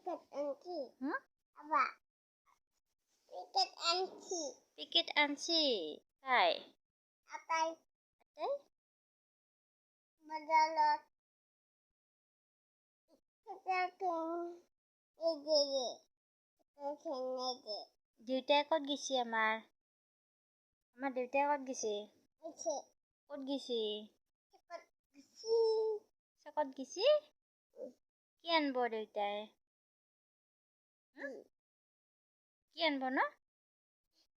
Picket auntie. Huh? Apa? Picket auntie. Picket auntie. Hi. Atai Atai? badalot. Kitaking ege. Kitaking ege. দেউতাই ক'ত গৈছে আমাৰ দেউতাই ক'ত গৈছে Ece. ক'ত গৈছে Cepat besi. চকত গৈছে কি আনব দেউতাই কি আনব ন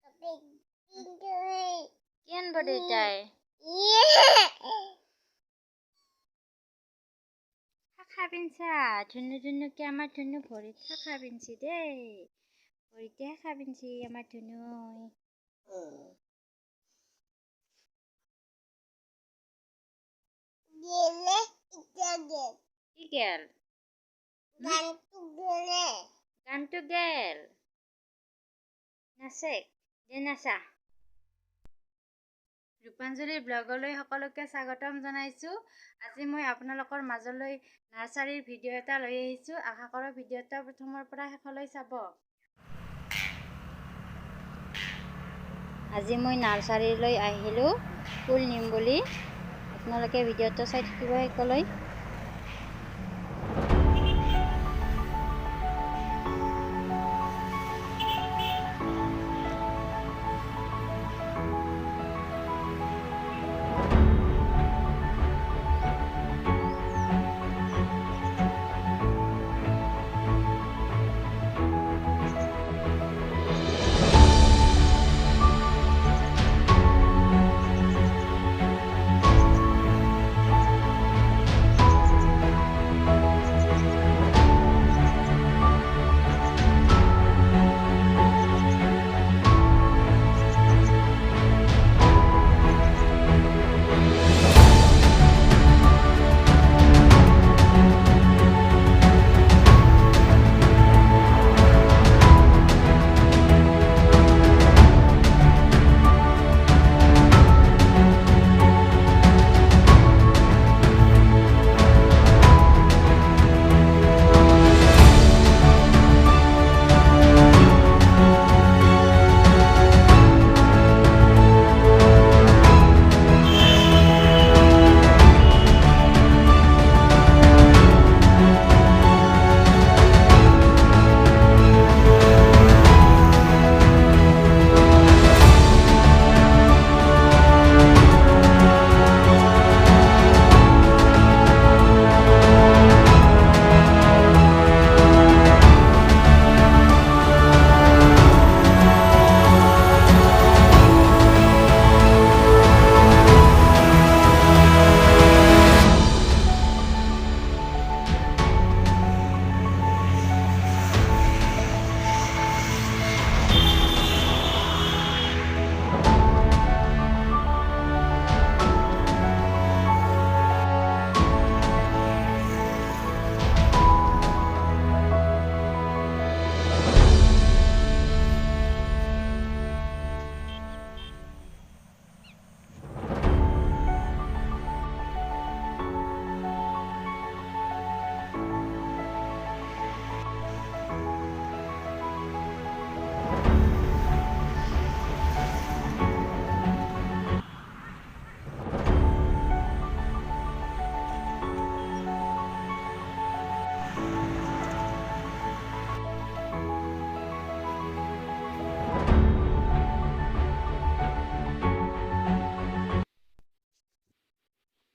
Tapi tinggal. কি আনব দেউতাই শাখা পিঞ্চা ধুনু ধুনুকে আমাৰ ধুনু ভৰিত শাখা পিঞ্চি দেই ভৰিতে শাখা পিঞ্চি আমাৰ ধুনুই Gele itage. কি গেল Gantu gele. গানটো গেল নাচে দে নাচা ৰূপাঞ্জলি ব্লগলৈ সকলোকে স্বাগতম জনাইছোঁ আজি মই আপোনালোকৰ মাজলৈ নাৰ্চাৰীৰ ভিডিঅ' এটা লৈ আহিছোঁ আশা কৰোঁ ভিডিঅ'টা প্ৰথমৰ পৰা শেষলৈ চাব আজি মই নাৰ্চাৰীলৈ আহিলোঁ ফুল নিম বুলি আপোনালোকে ভিডিঅ'টো চাই থাকিব শেষলৈ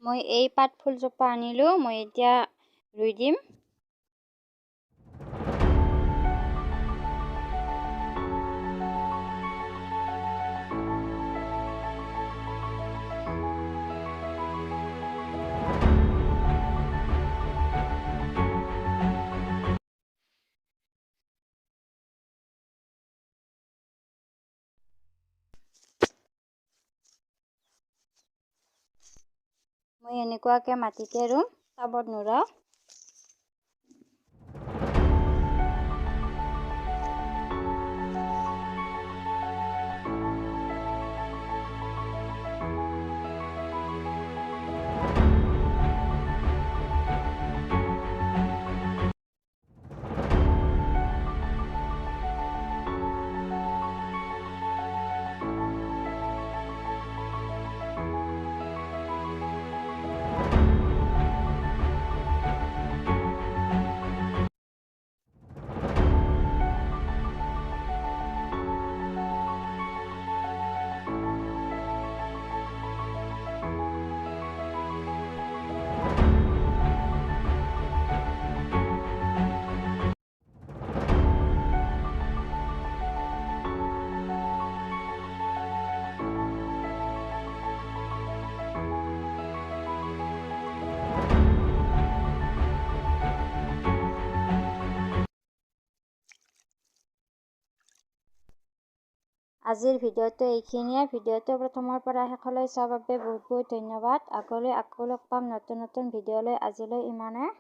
মই এই পাত ফুলজোপা আনিলোঁ মই এতিয়া ৰুই দিম মই এনেকুৱাকৈ মাটিতে ৰুম টাবত নুৰুওঁ আজিৰ ভিডিঅ'টো এইখিনিয়ে। ভিডিঅ'টো প্ৰথমৰ পৰা শেষলৈ চোৱাৰ বাবে বহুত বহুত ধন্যবাদ। আগলৈ আকৌ লগ পাম নতুন নতুন ভিডিঅ' লৈ। আজিলৈ ইমানে।